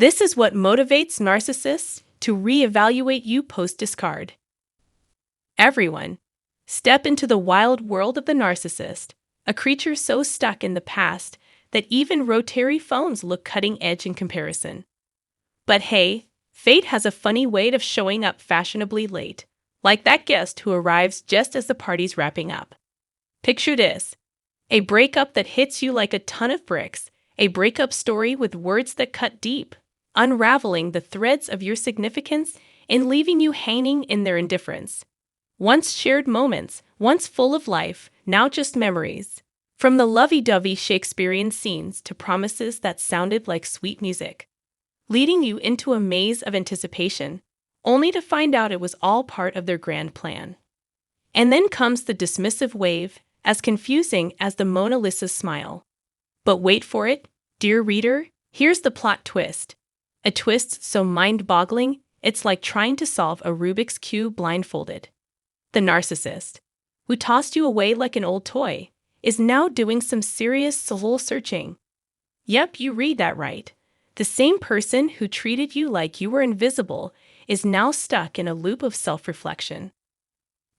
This is what motivates narcissists to reevaluate you post-discard. Everyone, step into the wild world of the narcissist, a creature so stuck in the past that even rotary phones look cutting edge in comparison. But hey, fate has a funny way of showing up fashionably late, like that guest who arrives just as the party's wrapping up. Picture this: a breakup that hits you like a ton of bricks, a breakup story with words that cut deep, unraveling the threads of your significance and leaving you hanging in their indifference. Once shared moments, once full of life, now just memories. From the lovey-dovey Shakespearean scenes to promises that sounded like sweet music, leading you into a maze of anticipation, only to find out it was all part of their grand plan. And then comes the dismissive wave, as confusing as the Mona Lisa's smile. But wait for it, dear reader, here's the plot twist. A twist so mind-boggling, it's like trying to solve a Rubik's Cube blindfolded. The narcissist, who tossed you away like an old toy, is now doing some serious soul-searching. Yep, you read that right. The same person who treated you like you were invisible is now stuck in a loop of self-reflection.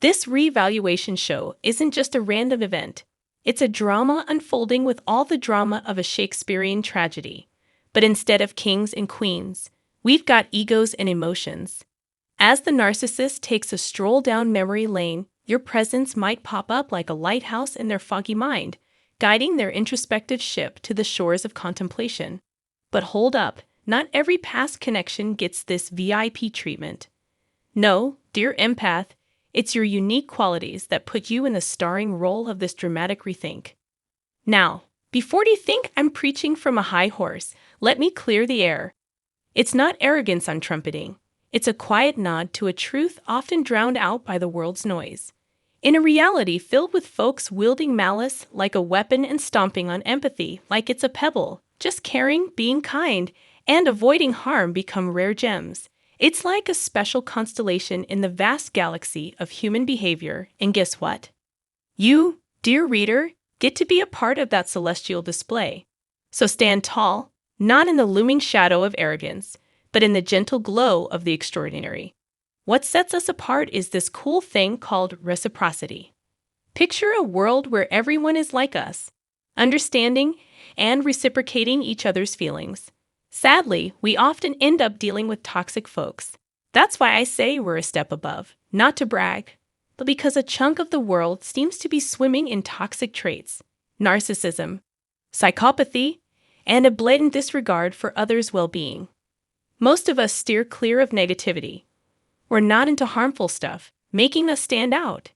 This reevaluation show isn't just a random event. It's a drama unfolding with all the drama of a Shakespearean tragedy. But instead of kings and queens, we've got egos and emotions. As the narcissist takes a stroll down memory lane, your presence might pop up like a lighthouse in their foggy mind, guiding their introspective ship to the shores of contemplation. But hold up, not every past connection gets this VIP treatment. No, dear empath, it's your unique qualities that put you in the starring role of this dramatic rethink. Now, before you think I'm preaching from a high horse, let me clear the air. It's not arrogance I'm trumpeting. It's a quiet nod to a truth often drowned out by the world's noise. In a reality filled with folks wielding malice like a weapon and stomping on empathy like it's a pebble, just caring, being kind, and avoiding harm become rare gems. It's like a special constellation in the vast galaxy of human behavior, and guess what? You, dear reader, get to be a part of that celestial display. So stand tall, not in the looming shadow of arrogance, but in the gentle glow of the extraordinary. What sets us apart is this cool thing called reciprocity. Picture a world where everyone is like us, understanding and reciprocating each other's feelings. Sadly, we often end up dealing with toxic folks. That's why I say we're a step above, not to brag, but because a chunk of the world seems to be swimming in toxic traits, narcissism, psychopathy, and a blatant disregard for others' well-being. Most of us steer clear of negativity. We're not into harmful stuff, making us stand out.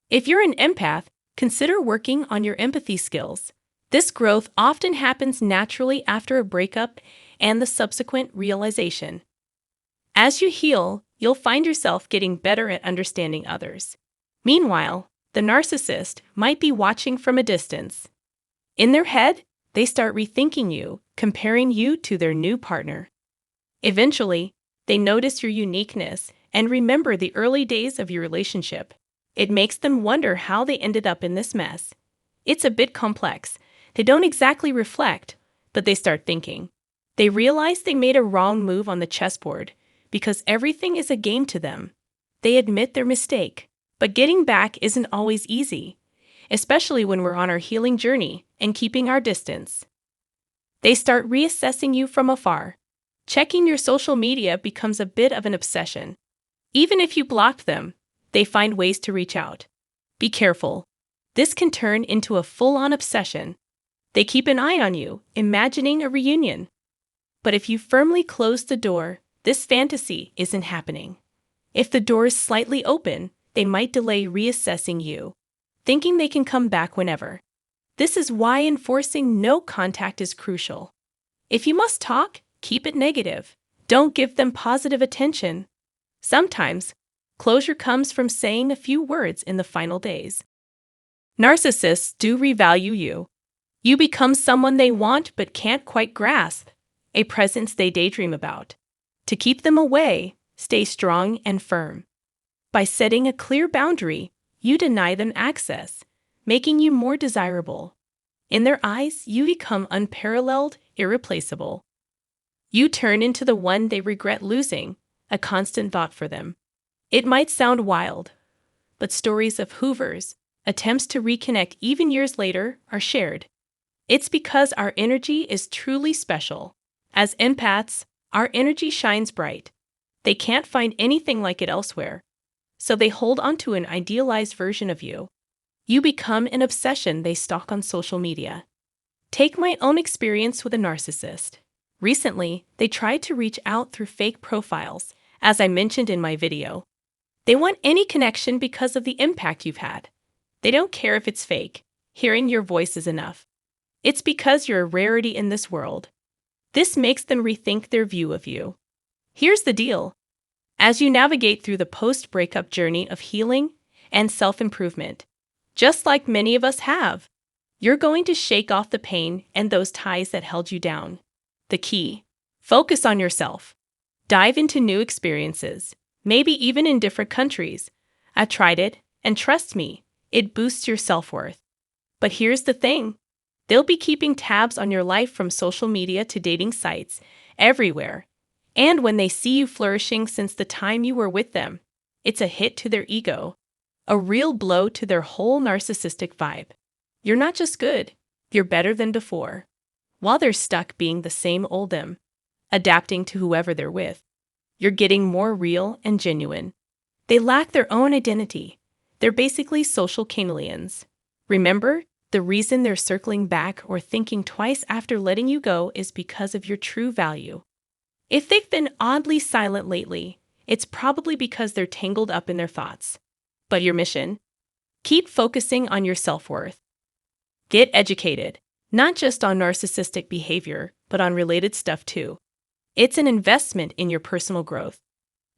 If you're an empath, consider working on your empathy skills. This growth often happens naturally after a breakup and the subsequent realization. As you heal, you'll find yourself getting better at understanding others. Meanwhile, the narcissist might be watching from a distance. In their head, they start rethinking you, comparing you to their new partner. Eventually, they notice your uniqueness and remember the early days of your relationship. It makes them wonder how they ended up in this mess. It's a bit complex. They don't exactly reflect, but they start thinking. They realize they made a wrong move on the chessboard because everything is a game to them. They admit their mistake, but getting back isn't always easy, especially when we're on our healing journey and keeping our distance. They start reassessing you from afar. Checking your social media becomes a bit of an obsession. Even if you blocked them, they find ways to reach out. Be careful. This can turn into a full-on obsession. They keep an eye on you, imagining a reunion. But if you firmly close the door, this fantasy isn't happening. If the door is slightly open, they might delay reassessing you, thinking they can come back whenever. This is why enforcing no contact is crucial. If you must talk, keep it negative. Don't give them positive attention. Sometimes, closure comes from saying a few words in the final days. Narcissists do revalue you. You become someone they want but can't quite grasp, a presence they daydream about. To keep them away, stay strong and firm. By setting a clear boundary, you deny them access, making you more desirable. In their eyes, you become unparalleled, irreplaceable. You turn into the one they regret losing, a constant thought for them. It might sound wild, but stories of Hoovers, attempts to reconnect even years later, are shared. It's because our energy is truly special. As empaths, our energy shines bright. They can't find anything like it elsewhere, so they hold onto an idealized version of you. You become an obsession they stalk on social media. Take my own experience with a narcissist. Recently, they tried to reach out through fake profiles, as I mentioned in my video. They want any connection because of the impact you've had. They don't care if it's fake. Hearing your voice is enough. It's because you're a rarity in this world. This makes them rethink their view of you. Here's the deal. As you navigate through the post-breakup journey of healing and self-improvement, just like many of us have, you're going to shake off the pain and those ties that held you down. The key: focus on yourself. Dive into new experiences, maybe even in different countries. I've tried it, and trust me, it boosts your self-worth. But here's the thing. They'll be keeping tabs on your life from social media to dating sites, everywhere. And when they see you flourishing since the time you were with them, it's a hit to their ego, a real blow to their whole narcissistic vibe. You're not just good, you're better than before. While they're stuck being the same old them, adapting to whoever they're with, you're getting more real and genuine. They lack their own identity. They're basically social chameleons. Remember, the reason they're circling back or thinking twice after letting you go is because of your true value. If they've been oddly silent lately, it's probably because they're tangled up in their thoughts. But your mission? Keep focusing on your self-worth. Get educated, not just on narcissistic behavior, but on related stuff too. It's an investment in your personal growth.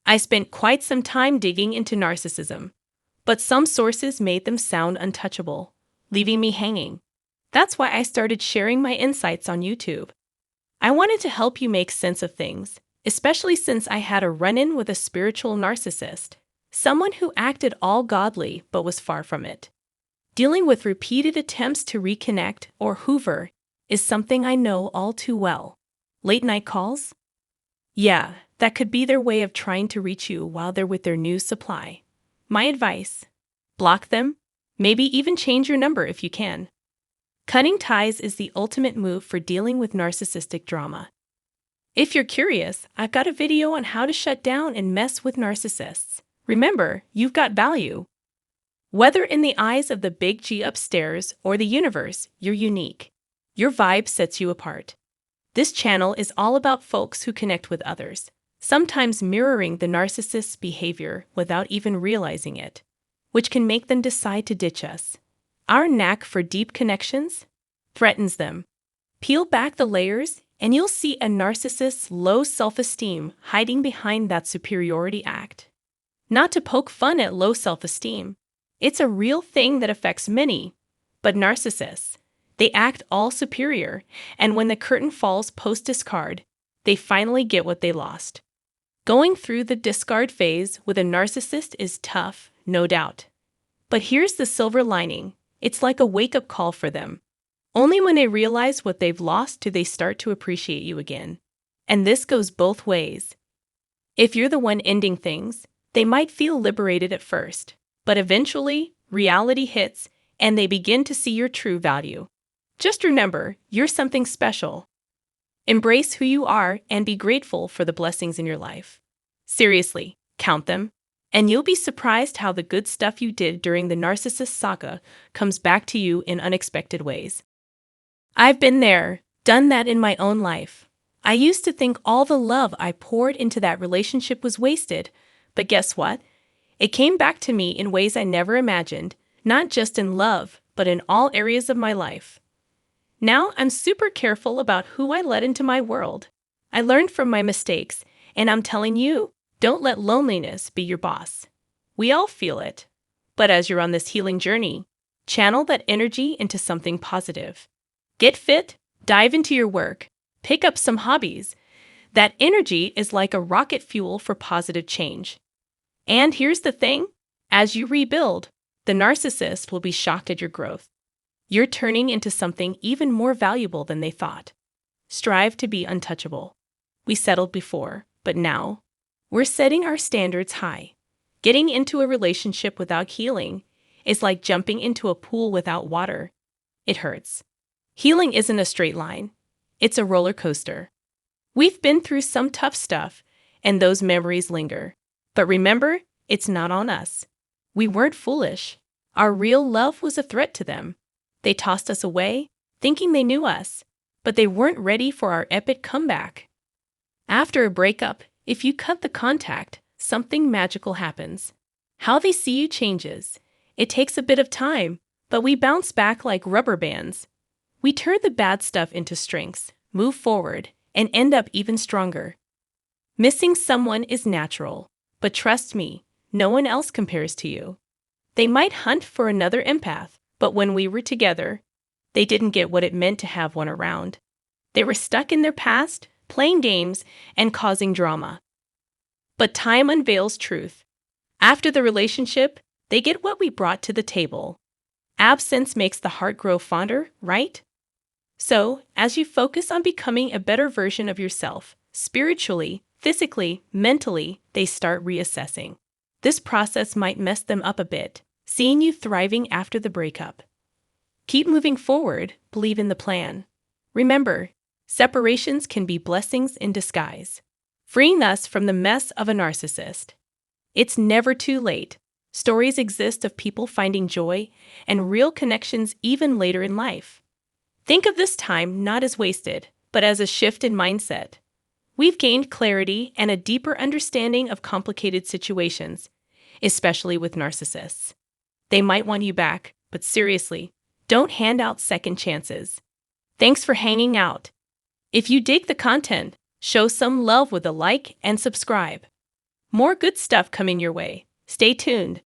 I spent quite some time digging into narcissism, but some sources made them sound untouchable, leaving me hanging. That's why I started sharing my insights on YouTube. I wanted to help you make sense of things, especially since I had a run-in with a spiritual narcissist, someone who acted all godly but was far from it. Dealing with repeated attempts to reconnect or hoover is something I know all too well. Late-night calls? Yeah, that could be their way of trying to reach you while they're with their new supply. My advice: block them, maybe even change your number if you can. Cutting ties is the ultimate move for dealing with narcissistic drama. If you're curious, I've got a video on how to shut down and mess with narcissists. Remember, you've got value. Whether in the eyes of the big G upstairs or the universe, you're unique. Your vibe sets you apart. This channel is all about folks who connect with others, sometimes mirroring the narcissist's behavior without even realizing it, which can make them decide to ditch us. Our knack for deep connections threatens them. Peel back the layers, and you'll see a narcissist's low self-esteem hiding behind that superiority act. Not to poke fun at low self-esteem, it's a real thing that affects many, but narcissists, they act all superior, and when the curtain falls post-discard, they finally get what they lost. Going through the discard phase with a narcissist is tough, no doubt. But here's the silver lining. It's like a wake-up call for them. Only when they realize what they've lost do they start to appreciate you again. And this goes both ways. If you're the one ending things, they might feel liberated at first, but eventually, reality hits and they begin to see your true value. Just remember, you're something special. Embrace who you are and be grateful for the blessings in your life. Seriously, count them. And you'll be surprised how the good stuff you did during the narcissist saga comes back to you in unexpected ways. I've been there, done that in my own life. I used to think all the love I poured into that relationship was wasted, but guess what? It came back to me in ways I never imagined, not just in love, but in all areas of my life. Now I'm super careful about who I let into my world. I learned from my mistakes, and I'm telling you, don't let loneliness be your boss. We all feel it. But as you're on this healing journey, channel that energy into something positive. Get fit, dive into your work, pick up some hobbies. That energy is like a rocket fuel for positive change. And here's the thing, as you rebuild, the narcissist will be shocked at your growth. You're turning into something even more valuable than they thought. Strive to be untouchable. We settled before, but now we're setting our standards high. Getting into a relationship without healing is like jumping into a pool without water. It hurts. Healing isn't a straight line. It's a roller coaster. We've been through some tough stuff, and those memories linger. But remember, it's not on us. We weren't foolish. Our real love was a threat to them. They tossed us away, thinking they knew us, but they weren't ready for our epic comeback. After a breakup, if you cut the contact, something magical happens. How they see you changes. It takes a bit of time, but we bounce back like rubber bands. We turn the bad stuff into strengths, move forward, and end up even stronger. Missing someone is natural, but trust me, no one else compares to you. They might hunt for another empath, but when we were together, they didn't get what it meant to have one around. They were stuck in their past, playing games, and causing drama. But time unveils truth. After the relationship, they get what we brought to the table. Absence makes the heart grow fonder, right? So, as you focus on becoming a better version of yourself, spiritually, physically, mentally, they start reassessing. This process might mess them up a bit, seeing you thriving after the breakup. Keep moving forward, believe in the plan. Remember, separations can be blessings in disguise, freeing us from the mess of a narcissist. It's never too late. Stories exist of people finding joy and real connections even later in life. Think of this time not as wasted, but as a shift in mindset. We've gained clarity and a deeper understanding of complicated situations, especially with narcissists. They might want you back, but seriously, don't hand out second chances. Thanks for hanging out. If you dig the content, show some love with a like and subscribe. More good stuff coming your way. Stay tuned.